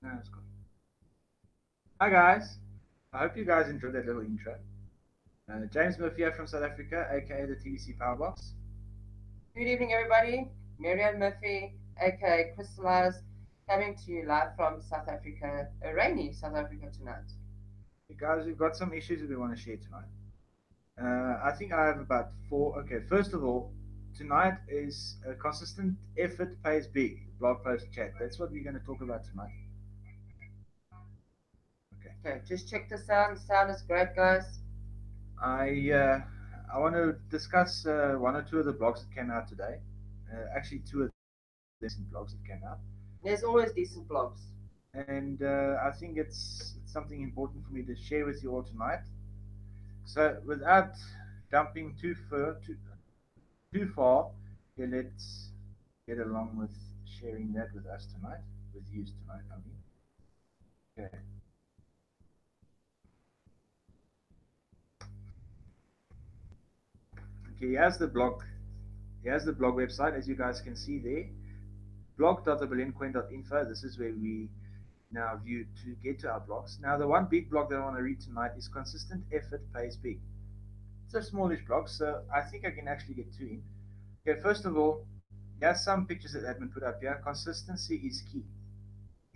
No, it's good. Hi guys, I hope you guys enjoyed that little intro. James Murphy here from South Africa, aka the TVC Powerbox. Good evening, everybody. Marianne Murphy, aka Crystallize, coming to you live from South Africa, a rainy South Africa tonight. Hey guys, we've got some issues that we want to share tonight. I think I have about four. Okay, first of all, tonight is a consistent effort pays big blog post chat. That's what we're going to talk about tonight. Okay. Okay, just check the sound. Sound is great, guys. I uh, I want to discuss one or two of the blogs that came out today. Actually, two of the recent blogs that came out, There's always decent blogs. and I think it's something important for me to share with you all tonight. So, without jumping too far, okay, let's get along with sharing that with us tonight, with you tonight. I mean, okay. Okay, here's the blog. Here's the blog website, as you guys can see there. Blog.thebelencoin.info. This is where we now view to get to our blogs. Now, the one big blog that I want to read tonight is Consistent Effort Pays Big. It's a smallish blog, so I think I can actually get two in. Okay, first of all, here's some pictures that admin put up here. Consistency is key.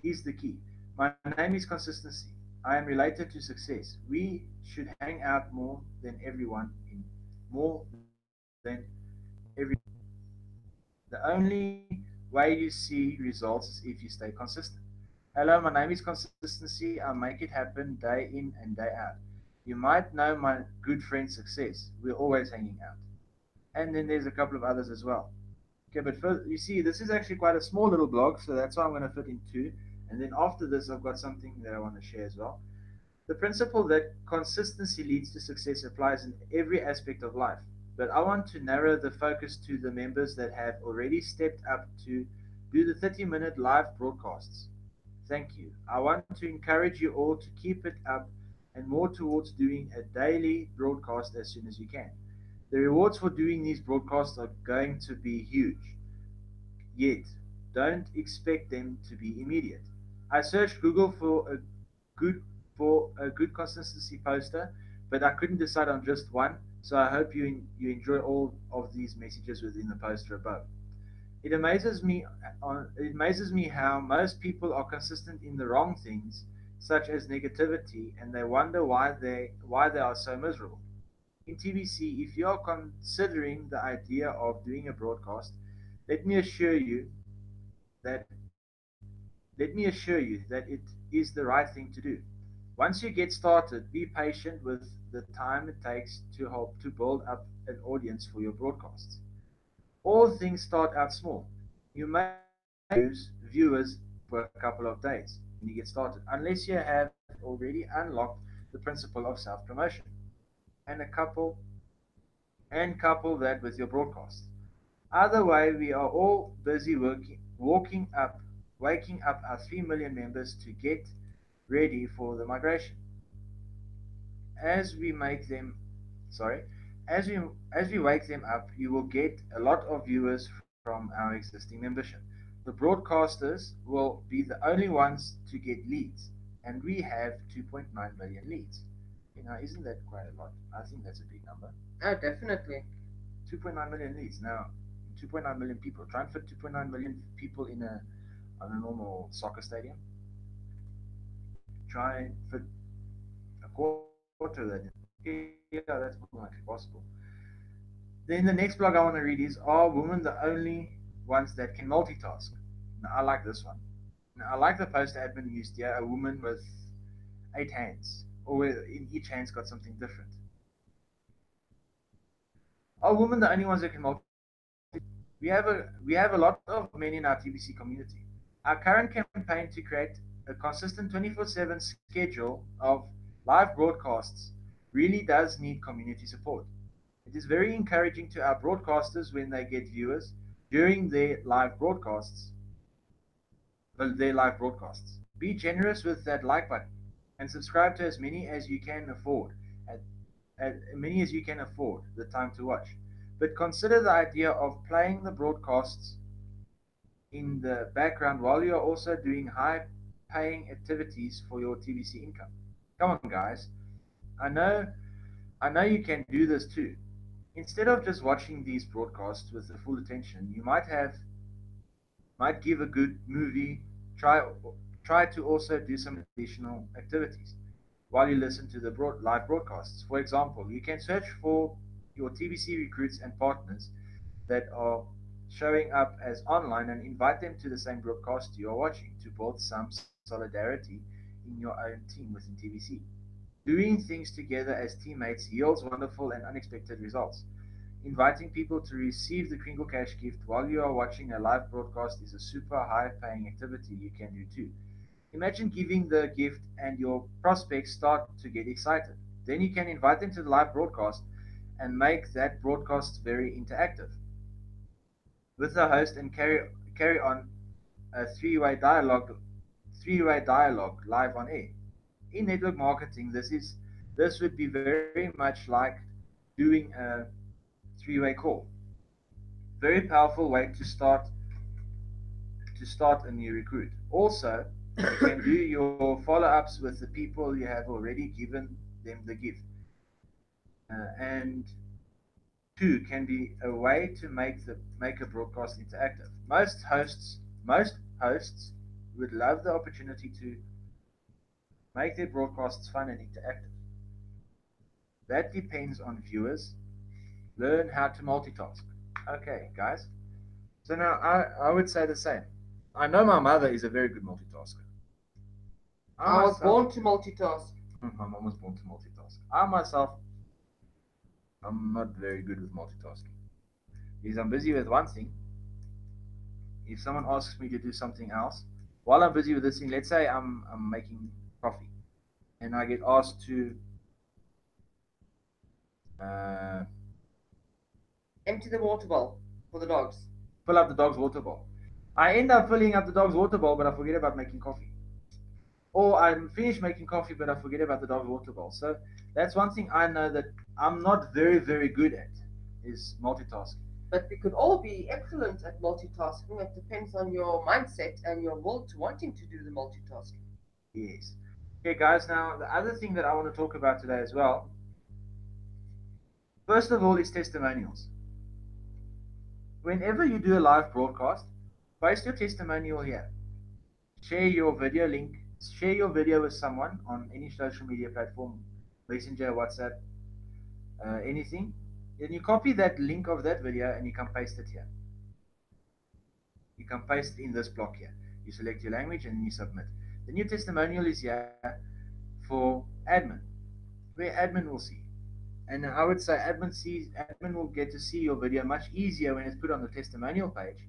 Is the key. My name is Consistency. I am related to success. We should hang out more than everyone in more than every. The only way you see results is if you stay consistent. Hello, my name is Consistency. I make it happen day in and day out. You might know my good friend Success. We're always hanging out. And then there's a couple of others as well. Okay, but first, you see, this is actually quite a small little blog, so that's why I'm going to fit in two. And then after this, I've got something that I want to share as well. The principle that consistency leads to success applies in every aspect of life, but I want to narrow the focus to the members that have already stepped up to do the 30-minute live broadcasts. Thank you. I want to encourage you all to keep it up and more towards doing a daily broadcast as soon as you can. The rewards for doing these broadcasts are going to be huge. Yet, don't expect them to be immediate. I searched Google good for a good consistency poster, but I couldn't decide on just one. So I hope you enjoy all of these messages within the poster above. It amazes me how most people are consistent in the wrong things, such as negativity, and they wonder why they are so miserable. In TBC, if you are considering the idea of doing a broadcast, let me assure you that let me assure you that it is the right thing to do. Once you get started, be patient with the time it takes to help to build up an audience for your broadcasts. All things start out small. You may lose viewers for a couple of days when you get started, unless you have already unlocked the principle of self-promotion and a couple and couple that with your broadcast. Either way, we are all busy waking up our 3 million members to get ready for the migration. As we make them, sorry, as we wake them up, you will get a lot of viewers from our existing membership. The broadcasters will be the only ones to get leads, and we have 2.9 million leads. Isn't that quite a lot? I think that's a big number. Oh, definitely. 2.9 million leads. Now, 2.9 million people. Try and fit 2.9 million people in a on a normal soccer stadium. try and fit a quarter of that in. Yeah, that's more than likely possible. Then the next blog I want to read is, are women the only ones that can multitask? Now, I like this one. Now, I like the post admin used here, a woman with 8 hands, or in each hand's got something different. Are women the only ones that can multitask? We have a lot of men in our TBC community. Our current campaign to create a consistent 24/7 schedule of live broadcasts really does need community support. It is very encouraging to our broadcasters when they get viewers during their live broadcasts. Be generous with that like button and subscribe to as many as you can afford, at many as you can afford the time to watch. But consider the idea of playing the broadcasts in the background while you are also doing high paying activities for your TBC income. Come on, guys. I know I know you can do this too. Instead of just watching these broadcasts with the full attention, you might give a good movie try try to also do some additional activities while you listen to the live broadcasts. For example, you can search for your TBC recruits and partners that are showing up as online and invite them to the same broadcast you are watching to build some solidarity in your own team within TBC. Doing things together as teammates yields wonderful and unexpected results. Inviting people to receive the Kringle Cash gift while you are watching a live broadcast is a super high paying activity you can do too. Imagine giving the gift and your prospects start to get excited. Then you can invite them to the live broadcast and make that broadcast very interactive with the host and carry on a three-way dialogue live on air. In network marketing, this would be very much like doing a three-way call. Very powerful way to start a new recruit. Also, you can do your follow-ups with the people you have already given them the gift. And two can be a way to make a broadcast interactive. Most hosts would love the opportunity to make their broadcasts fun and interactive. That depends on viewers. Learn how to multitask. Okay, guys. So now I would say the same. I know my mother is a very good multitasker. I was born to multitask. My mom was born to multitask. I myself, I'm not very good with multitasking. Because I'm busy with one thing. If someone asks me to do something else, while I'm busy with this thing, let's say I'm making coffee, and I get asked to Empty the water bowl for the dogs. fill up the dog's water bowl. I end up filling up the dog's water bowl, but I forget about making coffee. Or I'm finished making coffee, but I forget about the dog's water bowl. So that's one thing I know that I'm not very, very good at, is multitasking. But we could all be excellent at multitasking. It depends on your mindset and your will to wanting to do the multitasking. Yes. Okay, guys, now the other thing that I want to talk about today as well, first of all, is testimonials. Whenever you do a live broadcast, post your testimonial here. Share your video link, share your video with someone on any social media platform, Messenger, WhatsApp, anything. Then you copy that link of that video and you can paste it here. You can paste it in this block here. You select your language and then you submit. The new testimonial is here for admin, where admin will see. And I would say admin will get to see your video much easier when it's put on the testimonial page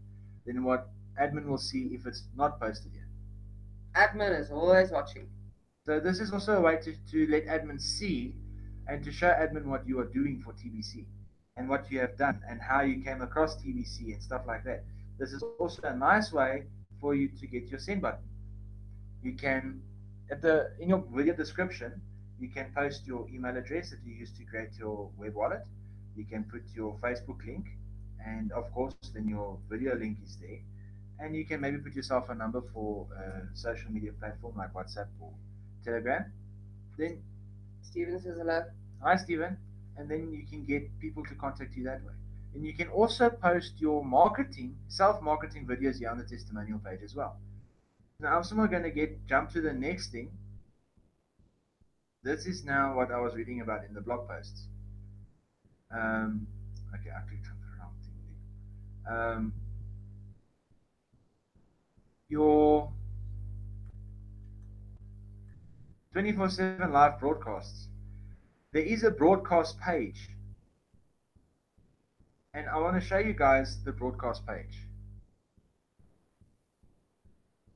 than what admin will see if it's not posted here. Admin is always watching. So this is also a way to let admin see and to show admin what you are doing for TBC and what you have done and how you came across TBC and stuff like that. This is also a nice way for you to get your send button. You can, in your video description, you can post your email address that you use to create your web wallet. You can put your Facebook link, and of course, then your video link is there. And you can maybe put yourself a number for a social media platform like WhatsApp or Telegram. Then Steven says hello. Hi, Steven. And then you can get people to contact you that way. And you can also post your self-marketing videos here on the testimonial page as well. Now I'm somehow going to jump to the next thing, this is now what I was reading about in the blog posts. Okay, I clicked on the wrong thing there. Your 24/7 live broadcasts. There is a broadcast page, and I want to show you guys the broadcast page.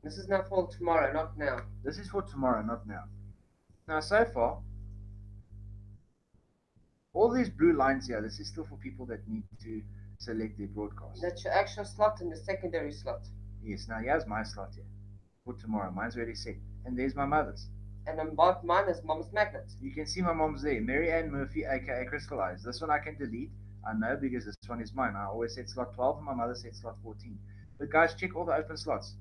This is now for tomorrow, not now. This is for tomorrow, not now. Now, so far, all these blue lines here, this is still for people that need to select their broadcast. That's your actual slot and the secondary slot. Yes, now here's my slot here for tomorrow. Mine's already set. And there's my mother's. And above mine is Mom's Magnet. You can see my mom's there, Mary Ann Murphy, aka Crystal Eyes. This one I can delete. I know because this one is mine. I always set slot 12 and my mother set slot 14. But guys, check all the open slots.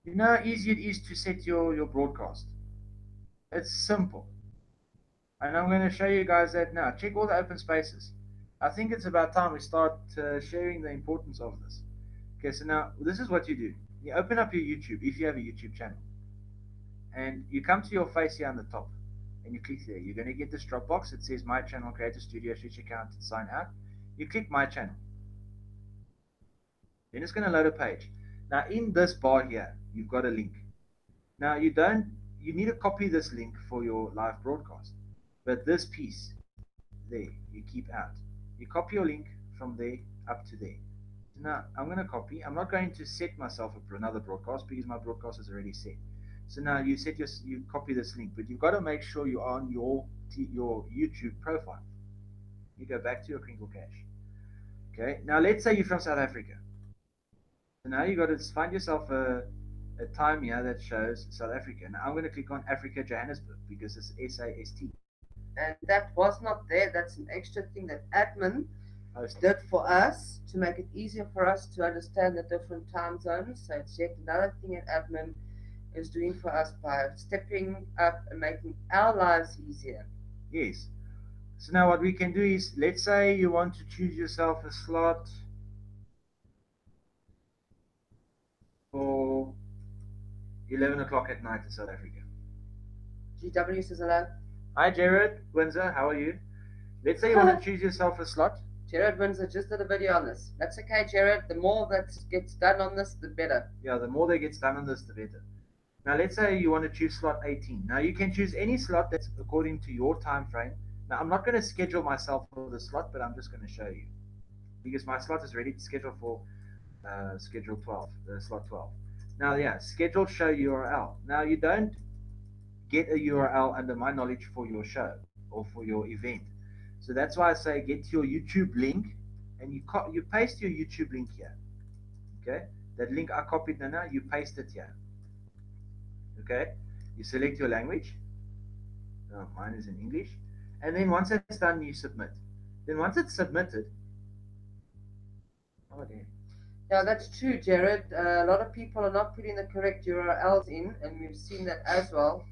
You know how easy it is to set your broadcast. It's simple. And I'm going to show you guys that now. Check all the open spaces. I think it's about time we start sharing the importance of this. Okay, so now this is what you do. You open up your YouTube, if you have a YouTube channel. And you come to your face here on the top. And you click there. You're going to get this drop box. It says My Channel, Create a Studio, Switch Account, and Sign Out. You click My Channel. Then it's going to load a page. Now in this bar here, you've got a link. Now you need to copy this link for your live broadcast. But this piece, there, you keep out. You copy your link from there up to there. So now I'm going to copy. I'm not going to set myself up for another broadcast because my broadcast is already set. So now you copy this link, but you've got to make sure you're on your YouTube profile. You go back to your Crinkle Cache. Okay. Now let's say you're from South Africa. So now you've got to find yourself a time here that shows South Africa. Now I'm going to click on Africa Johannesburg because it's SAST. And that was not there. That's an extra thing that admin did for us to make it easier for us to understand the different time zones. So it's yet another thing that admin is doing for us by stepping up and making our lives easier. Yes. So now what we can do is, let's say you want to choose yourself a slot for 11 o'clock at night in South Africa. GW says hello. Hi Jared Windsor, how are you? Let's say you want to choose yourself a slot. Jared Windsor just did a video on this. That's okay, Jared. The more that gets done on this, the better. Yeah, the more that gets done on this, the better. Now let's say you want to choose slot 18. Now you can choose any slot that's according to your time frame. Now I'm not going to schedule myself for the slot, but I'm just going to show you. Because my slot is ready to schedule for schedule 12, slot 12. Now yeah, schedule show URL. Now you don't get a URL under my knowledge for your show or for your event. So that's why I say get your YouTube link and you paste your YouTube link here. Okay, that link I copied now, you paste it here. Okay, you select your language. Oh, mine is in English. And then once it's done, you submit. Then once it's submitted, oh dear. Yeah, that's true, Jared. A lot of people are not putting the correct URLs in, and we've seen that as well.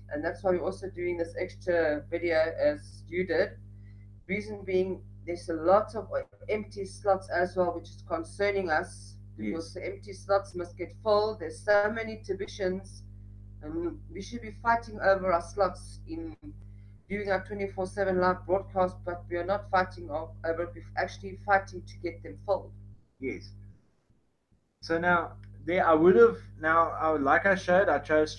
And that's why we're also doing this extra video as you did. Reason being, there's a lot of empty slots as well, which is concerning us because the empty slots must get filled. There's so many divisions, and we should be fighting over our slots in doing our 24/7 live broadcast, but we are not fighting over it. We're actually fighting to get them filled. Yes. So now there I would have like I showed, I chose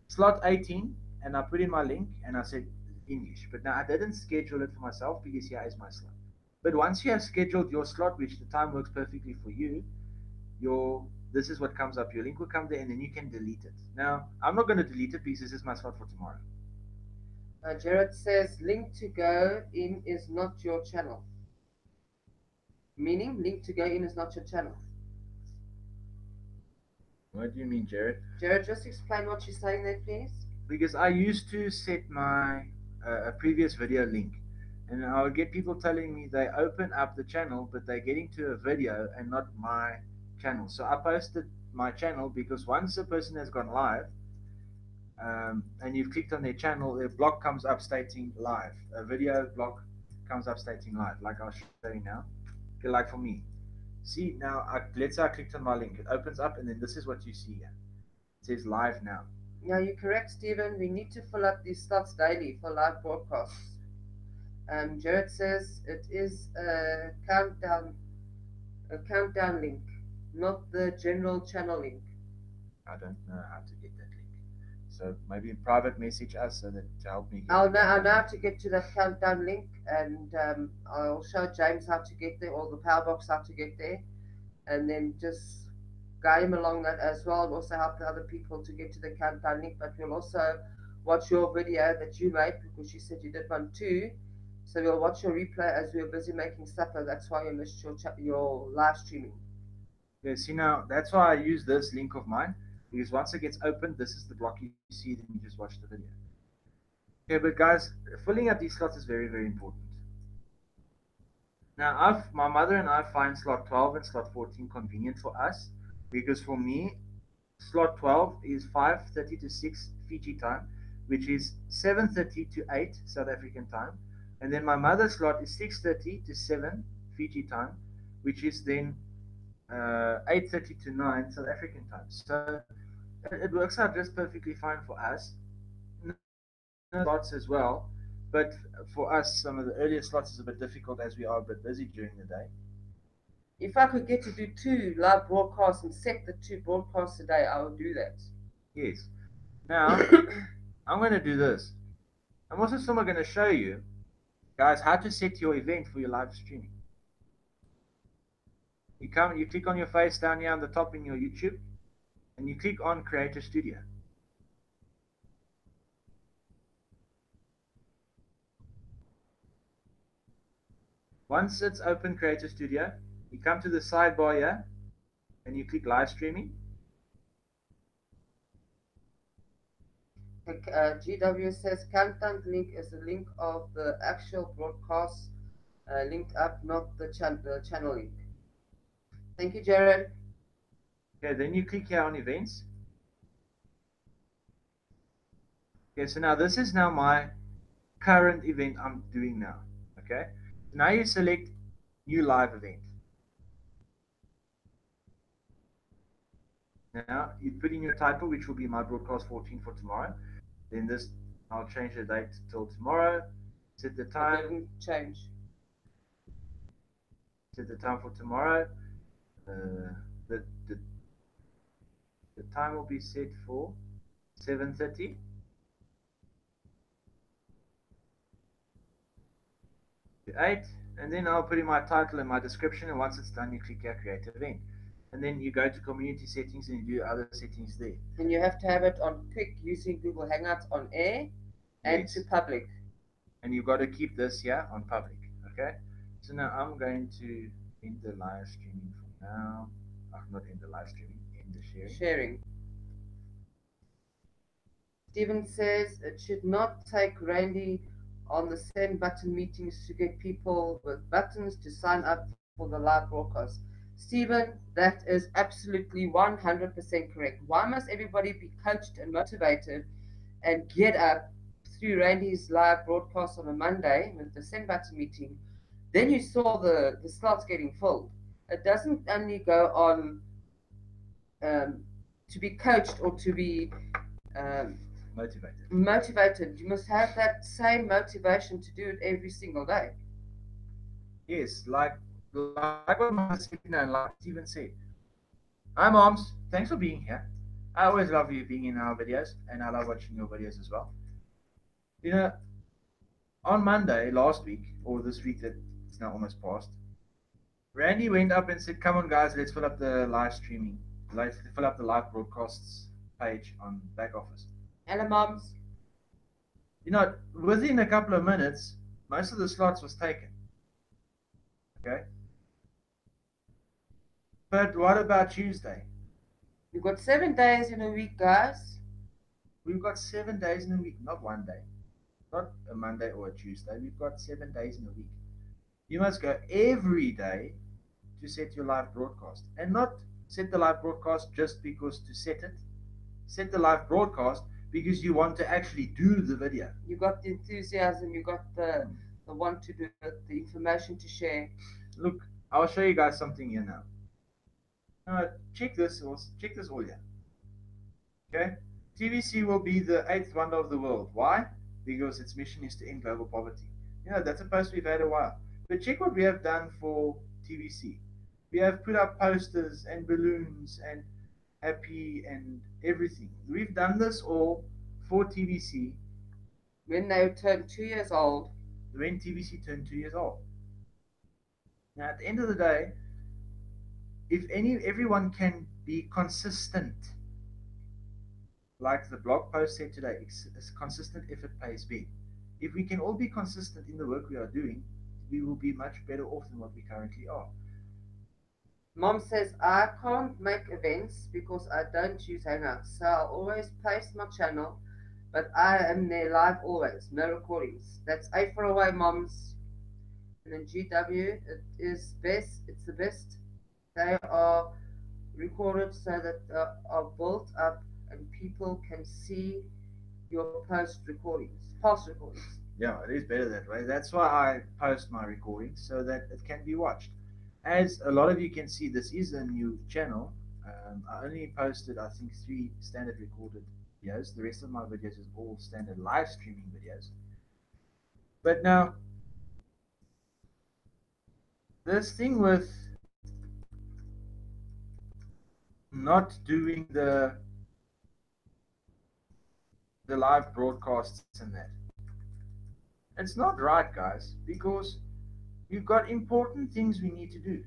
slot 18 and I put in my link and I said English, but now I didn't schedule it for myself because here is my slot. But once you have scheduled your slot, which the time works perfectly for you, this is what comes up. Your link will come there and then you can delete it. Now I'm not going to delete it because this is my slot for tomorrow. Jared says link to go in is not your channel. Meaning link to go in is not your channel. What do you mean, Jared? Jared, just explain what you're saying there, please. Because I used to set my a previous video link, and I would get people telling me they open up the channel, but they're getting to a video and not my channel. So I posted my channel because once a person has gone live, and you've clicked on their channel, their block comes up stating live. A video block comes up stating live, like I'll show you now. Okay, like for me. See now, let's say I clicked on my link. It opens up, and then this is what you see here. It says live now. Yeah, you're correct, Stephen. We need to fill up these slots daily for live broadcasts. Jared says it is a countdown link, not the general channel link. I don't know how to get that link. So maybe private message us so that to help me get I'll the know, I'll countdown know how link. to get to that countdown link, and I'll show James how to get there, or the Powerbox how to get there, and then just guide him along that as well, and also help the other people to get to the countdown link. But we'll also watch your video that you made because you said you did one too. So we'll watch your replay as we were busy making supper. That's why you missed your live streaming. Yeah, see now that's why I use this link of mine because once it gets opened, this is the block you see, then you just watch the video. Okay, but guys, filling up these slots is very, very important. Now, my mother and I find slot 12 and slot 14 convenient for us because for me, slot 12 is 5:30 to 6 Fiji time, which is 7:30 to 8 South African time, and then my mother's slot is 6:30 to 7 Fiji time, which is then 8:30 to 9 South African time. So it works out just perfectly fine for us. Slots as well, but for us, some of the earlier slots is a bit difficult as we are a bit busy during the day. If I could get to do two live broadcasts and set the two broadcasts a day, I would do that. Yes. Now, I'm going to do this. I'm also still going to show you, guys, how to set your event for your live streaming. You click on your face down here on the top in your YouTube, and you click on Creator Studio. Once it's open Creator Studio, you come to the sidebar here, and you click Live Streaming. GW says countdown link is the link of the actual broadcast linked up, not the channel link. Thank you, Jared. Okay, then you click here on Events. Okay, so now this is now my current event I'm doing now. Okay, so now you select New Live Event. Now you put in your title, which will be my broadcast 14 for tomorrow. Then this, I'll change the date till tomorrow. Set the time. It didn't change. Set the time for tomorrow. The time will be set for 7:30 to 8, and then I'll put in my title and my description. And once it's done, you click here, Create Event, and then you go to Community Settings and you do other settings there. And you have to have it on quick using Google Hangouts on air and Yes. to public. And you've got to keep this here on public. Okay. So now I'm going to end the live streaming for now. Not end the live streaming, end the sharing. Sharing. Stephen says it should not take Randy on the send button meetings to get people with buttons to sign up for the live broadcast. Stephen, that is absolutely 100% correct. Why must everybody be coached and motivated and get up through Randy's live broadcast on a Monday with the send button meeting? Then you saw the slots getting filled. It doesn't only go on to be coached or to be motivated. You must have that same motivation to do it every single day. Yes, like what Mama said and like Stephen said. Hi moms, thanks for being here. I always love you being in our videos, and I love watching your videos as well. You know, on Monday last week, or this week that is now almost past, Randy went up and said, "Come on, guys, let's fill up the live streaming. Let's fill up the live broadcasts page on back office." Hello, moms. You know, within a couple of minutes, most of the slots was taken. Okay. But what about Tuesday? We've got 7 days in a week, guys. We've got 7 days in a week, not one day. Not a Monday or a Tuesday. We've got 7 days in a week. You must go every day to set your live broadcast. And not set the live broadcast just because to set it. Set the live broadcast because you want to actually do the video. You got the enthusiasm, you got the want to do it, the information to share. Look, I'll show you guys something here now. Check this all here. Okay? TVC will be the eighth wonder of the world. Why? Because its mission is to end global poverty. That's a post we've had a while. But check what we have done for TVC. We have put up posters and balloons and happy and everything. We've done this all for TVC when they turned 2 years old. When TVC turned 2 years old. Now, at the end of the day, if everyone can be consistent, like the blog post said today, consistent effort pays big. If we can all be consistent in the work we are doing, we will be much better off than what we currently are. Mom says, I can't make events because I don't use Hangouts, so I'll always post my channel, but I am there live always, no recordings. That's A for away, moms. And then GW, it's the best. They are recorded so that they are built up and people can see your past recordings. Yeah, it is better that way. That's why I post my recordings so that it can be watched. As a lot of you can see, this is a new channel. I only posted, I think, 3 standard recorded videos. The rest of my videos is all standard live streaming videos. But now, this thing with not doing the live broadcasts and that, it's not right, guys, because we've got important things we need to do.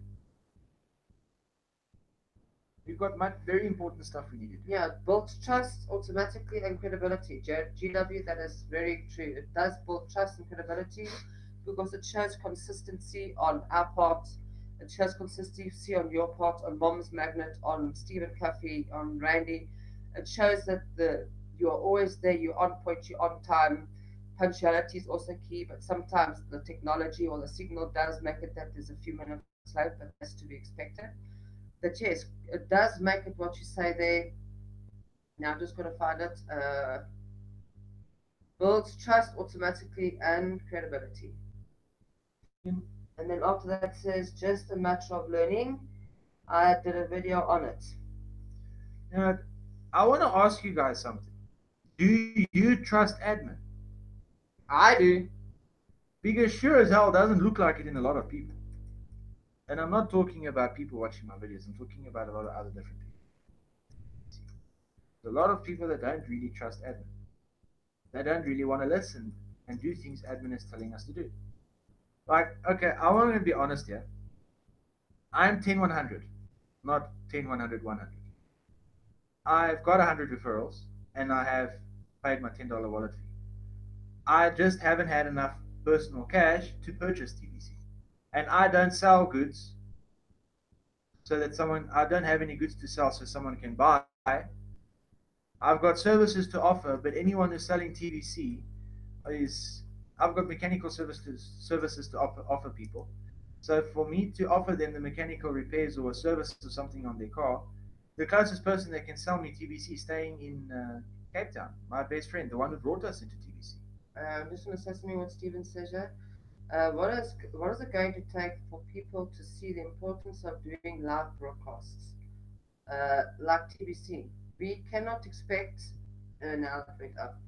We've got very important stuff we need to do. Yeah, it builds trust automatically and credibility. GW, that is very true. It does build trust and credibility because it shows consistency on our part. It shows consistency on your part, on Mom's Magnet, on Stephen Cuffy, on Randy. It shows that you're always there, you're on point, you're on time. Punctuality is also key, but sometimes the technology or the signal does make it that there's a few minutes late, but that's to be expected. But yes, it does make it what you say there. Now I'm just going to find it. Builds trust automatically and credibility. And then after that says, just a matter of learning. I did a video on it. Now, I want to ask you guys something. Do you trust admin? I do. Because sure as hell doesn't look like it in a lot of people. And I'm not talking about people watching my videos. I'm talking about a lot of other different people. There's a lot of people that don't really trust admin. They don't really want to listen and do things admin is telling us to do. Like, okay, I want to be honest here. I'm 10-100, not 10-100-100. I've got 100 referrals and I have paid my $10 wallet fee. I just haven't had enough personal cash to purchase TVC. And I don't sell goods so that I don't have any goods to sell so someone can buy. I've got services to offer, but anyone who's selling TVC I've got mechanical services to offer people. So for me to offer them the mechanical repairs or a service or something on their car, the closest person that can sell me TVC staying in Cape Town, my best friend, the one who brought us into TVC. I'm just going to say something what Stephen says here. What is it going to take for people to see the importance of doing live broadcasts like TVC? We cannot expect now it went up.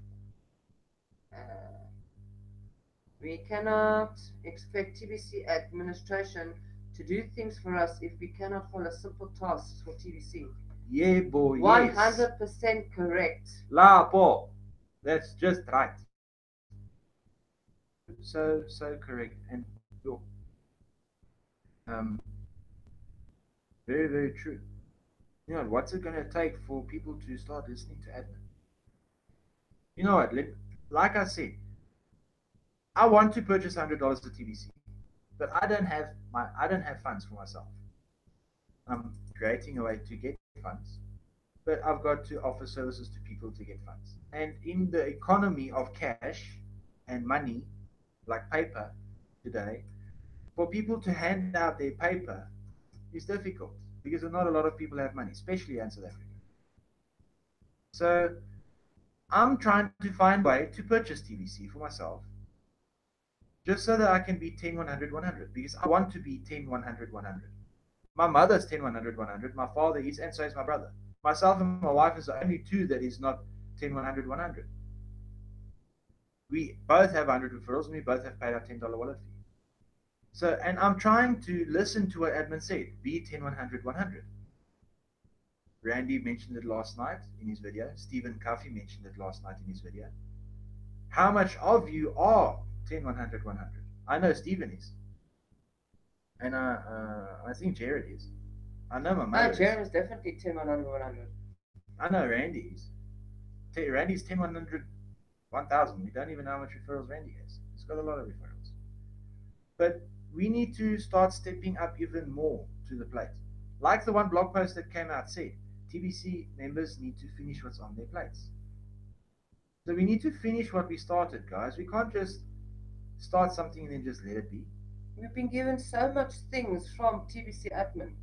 We cannot expect TVC administration to do things for us if we cannot follow simple tasks for TVC. Yeah, boy. 100% correct. La po. That's just right. So correct and very, very true. You know, what's it going to take for people to start listening to admin? You know what? Like I said, I want to purchase $100 of TVC, but I don't have funds for myself. I'm creating a way to get funds, but I've got to offer services to people to get funds. And in the economy of cash and money, like paper today, for people to hand out their paper is difficult because not a lot of people have money, especially in South Africa. So I'm trying to find a way to purchase TVC for myself, just so that I can be 10-100-100, because I want to be 10-100-100. My mother's 10-100-100, my father is, and so is my brother. Myself and my wife is the only two that is not 10, 100, 100. We both have 100 referrals and we both have paid our $10 wallet fee. So, and I'm trying to listen to what admin said. Be 10, 100, 100. Randy mentioned it last night in his video. Stephen Cuffey mentioned it last night in his video. How much of you are 10, 100, 100? I know Stephen is. And I think Jared is. I know my mother Jared is definitely 10, 100, 100. I know Randy is. Randy's 10, 100, 1,000. We don't even know how much referrals Randy has. He's got a lot of referrals. But we need to start stepping up even more to the plate. Like the one blog post that came out said, TBC members need to finish what's on their plates. So we need to finish what we started, guys. We can't just start something and then just let it be. We've been given so much things from TBC admin.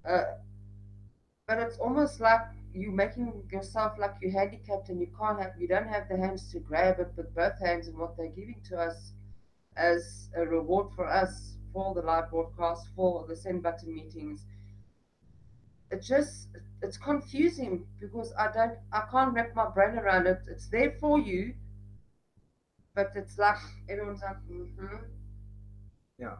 But it's almost like you making yourself like you're handicapped and you don't have the hands to grab it with both hands, and what they're giving to us as a reward for us for the live broadcast, for the send button meetings. It's confusing because I can't wrap my brain around it. It's there for you, but it's like everyone's like, Yeah.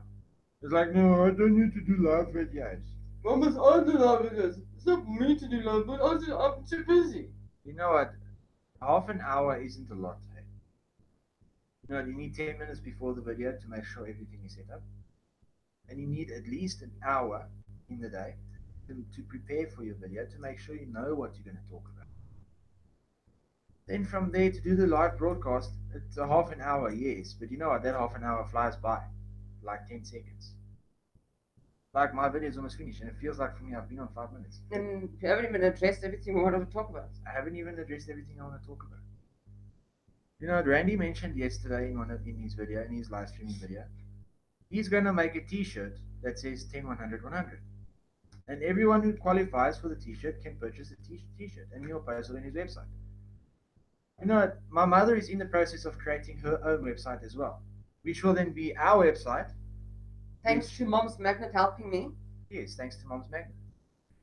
It's like, no, I don't need to do live videos. Mama's I do live videos. It's not for me to do live, but I'm too busy. You know what? Half an hour isn't a lot. Hey? You know, you need 10 minutes before the video to make sure everything is set up. And you need at least an hour in the day to prepare for your video, to make sure you know what you're going to talk about. Then from there to do the live broadcast, it's a half an hour, yes. But you know what? That half an hour flies by like 10 seconds. Like my video is almost finished, and it feels like for me I've been on 5 minutes. And you haven't even addressed everything we wanted to talk about. I haven't even addressed everything I want to talk about. You know, Randy mentioned yesterday in his video, in his live streaming video, he's going to make a t-shirt that says 10, 100, 100. And everyone who qualifies for the t-shirt can purchase a t-shirt, and he'll post it on his website. You know, my mother is in the process of creating her own website as well, which will then be our website. Thanks to Mom's Magnet helping me. Yes, thanks to Mom's Magnet.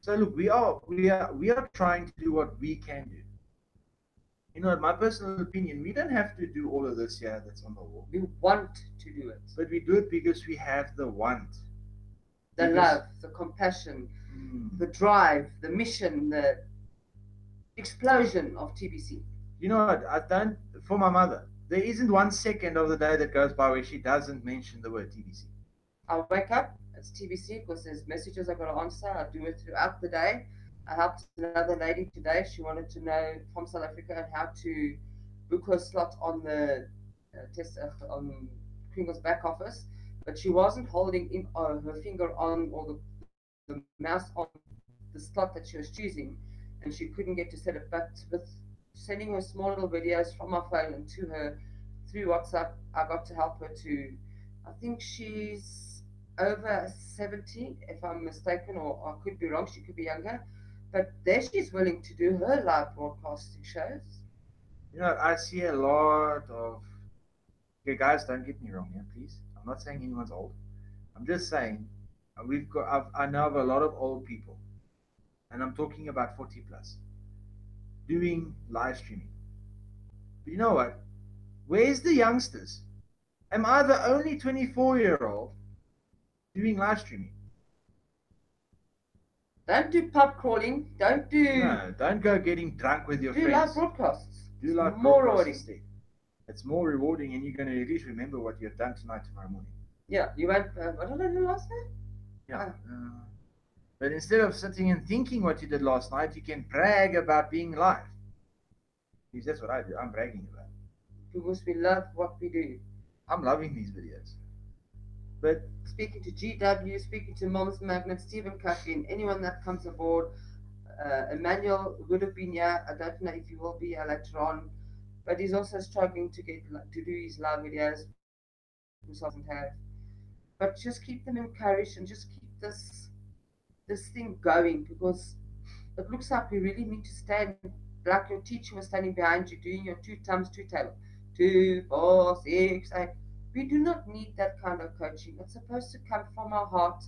So look, we are trying to do what we can do. You know, in my personal opinion, we don't have to do all of this here that's on the wall. We want to do it. But we do it because we have the want. The love, the compassion, the drive, the mission, the explosion of TBC. You know what? I don't, for my mother, there isn't 1 second of the day that goes by where she doesn't mention the word TBC. I wake up, it's TBC because there's messages I've got to answer. I do it throughout the day. I helped another lady today. She wanted to know from South Africa and how to book her slot on the on Kringle's back office, but she wasn't holding her finger on or the mouse on the slot that she was choosing, and she couldn't get to set it. But with sending her small little videos from my phone and to her through WhatsApp, I got to help her to. I think she's over 70, if I'm mistaken, or I could be wrong. She could be younger. But there she's willing to do her live broadcasting shows. You know, I see a lot of... Okay, guys, don't get me wrong here, please. I'm not saying anyone's old. I'm just saying I know of a lot of old people, and I'm talking about 40 plus, doing live streaming. But you know what? Where's the youngsters? Am I the only 24-year-old doing live streaming? Don't do pub crawling. Don't go getting drunk with your friends. Do live broadcasts. Do live broadcasts instead. It's more rewarding, and you're going to at least remember what you've done tonight, tomorrow morning. Yeah, you went. What did I do last night? Yeah. But instead of sitting and thinking what you did last night, you can brag about being live. Because that's what I do. I'm bragging about it. Because we love what we do. I'm loving these videos. But speaking to GW, speaking to Mom's Magnet, Stephen Cuffey, and anyone that comes aboard, Emmanuel would have been here. I don't know if he will be here later on, but he's also struggling to do his live videos. He doesn't have. But just keep them encouraged and just keep this thing going, because it looks like we really need to stand like your teacher was standing behind you doing your 2 times 2 table. 2, 4, 6, 8. We do not need that kind of coaching. It's supposed to come from our heart,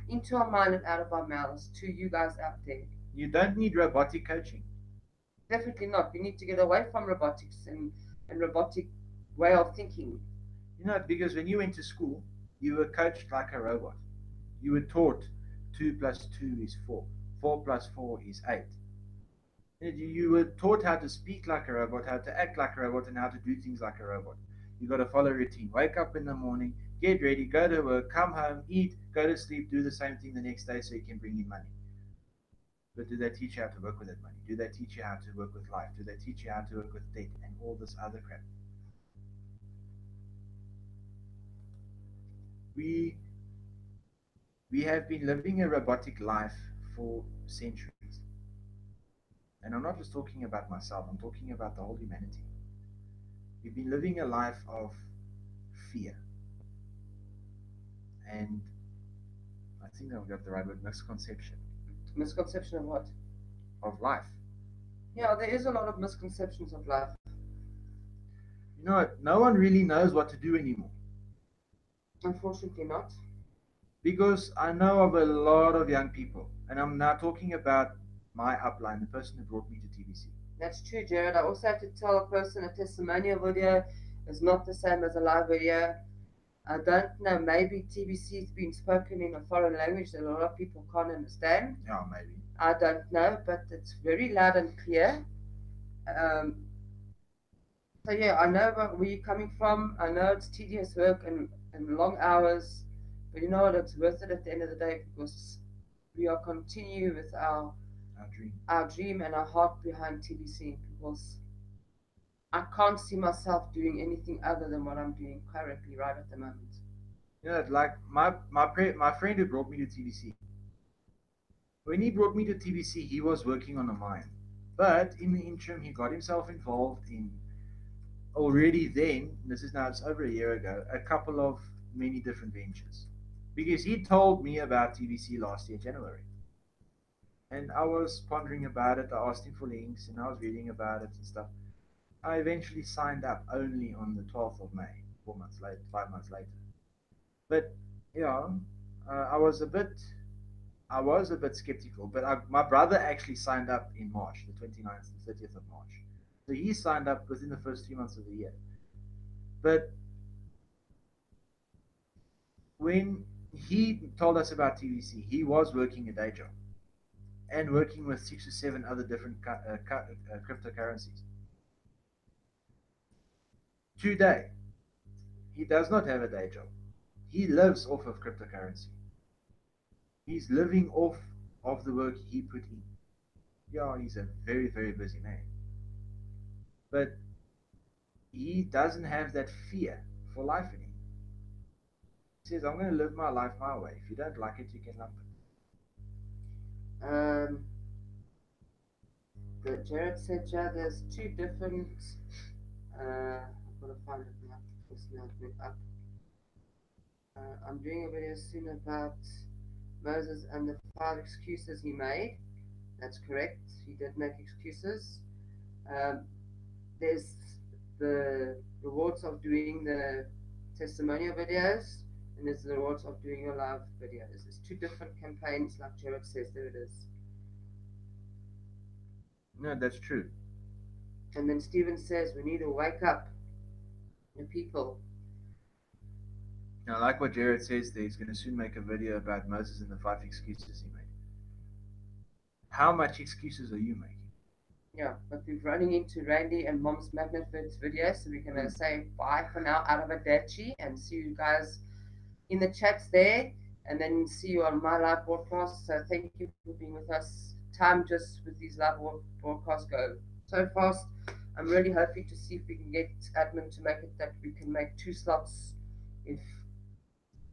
into our mind and out of our mouths to you guys out there. You don't need robotic coaching. Definitely not. We need to get away from robotics and robotic way of thinking. You know, because when you went to school, you were coached like a robot. You were taught 2 plus 2 is 4, 4 plus 4 is 8. You were taught how to speak like a robot, how to act like a robot, and how to do things like a robot. You got to follow a routine. Wake up in the morning, get ready, go to work, come home, eat, go to sleep, do the same thing the next day so you can bring in money. But do they teach you how to work with that money? Do they teach you how to work with life? Do they teach you how to work with debt and all this other crap? We we have been living a robotic life for centuries. And I'm not just talking about myself, I'm talking about the whole humanity. We've been living a life of fear. And I think I've got the right word, misconception Misconception of what? of life. Yeah, there is a lot of misconceptions of life. You know what? No one really knows what to do anymore. Unfortunately, not. Because I know of a lot of young people, and I'm now talking about my upline, the person who brought me to TBC. That's true, Jared. I also have to tell a person a testimonial video is not the same as a live video. I don't know, maybe TBC is being spoken in a foreign language that a lot of people can't understand. Yeah, maybe. I don't know, but it's very loud and clear. Um, so yeah, I know where you're coming from. I know it's tedious work and long hours, but you know what? It's worth it at the end of the day because we are continue with our dream and our heart behind TBC because I can't see myself doing anything other than what I'm doing currently right at the moment. You know, like my friend who brought me to TBC. When he brought me to TBC, he was working on a mine, but in the interim, he got himself involved in already then. This is now it's over a year ago. A couple of many different ventures, because he told me about TBC last year, January. And I was pondering about it. I asked him for links and I was reading about it and stuff. I eventually signed up only on the 12th of May, 4 months later, 5 months later. But yeah, I was a bit, I was a bit skeptical. But my brother actually signed up in March, the 29th and 30th of March. So he signed up within the first 3 months of the year. But when he told us about TVC, he was working a day job and working with 6 or 7 other different cryptocurrencies. Today, he does not have a day job. He lives off of cryptocurrency. He's living off of the work he put in. Yeah, he's a very, very busy man. But he doesn't have that fear for life anymore. He says, I'm going to live my life my way. If you don't like it, you can lump it. But Jared said, Jared, there's two different. I've got to find it now. It's now went up. I'm doing a video soon about Moses and the 5 excuses he made. That's correct. He did make excuses. There's the rewards of doing the testimonial videos, and there's the rewards of doing your live videos. There's 2 different campaigns, like Jared says. There it is. No, that's true. And then Stephen says we need to wake up the people. Now, like what Jared says there, he's going to soon make a video about Moses and the 5 excuses he made. How much excuses are you making? Yeah, but we're running into Randy and Mom's Magnet Vids video, so we're going to say bye for now out of Adachi and see you guys in the chats there, and then see you on my live broadcast. So thank you for being with us. Time just with these live broadcasts go so fast. I'm really hoping to see if we can get admin to make it that we can make 2 slots. If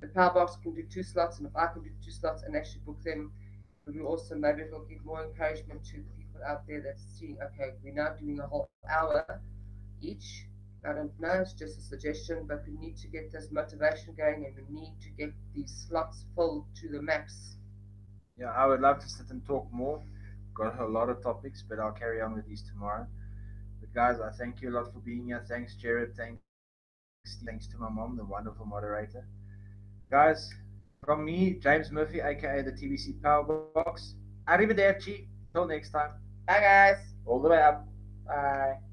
the Powerbox can do 2 slots, and if I can do 2 slots and actually book them, it will also maybe it'll give more encouragement to the people out there that's seeing, okay, we're now doing a whole hour each. I don't know, it's just a suggestion, but we need to get this motivation going and we need to get these slots filled to the max. Yeah, I would love to sit and talk more. Got a lot of topics, but I'll carry on with these tomorrow. But guys, I thank you a lot for being here. Thanks, Jared. Thanks to my mom, the wonderful moderator. Guys, from me, James Murphy, aka the TBC Powerbox. Arrivederci. Till next time. Bye, guys. All the way up. Bye.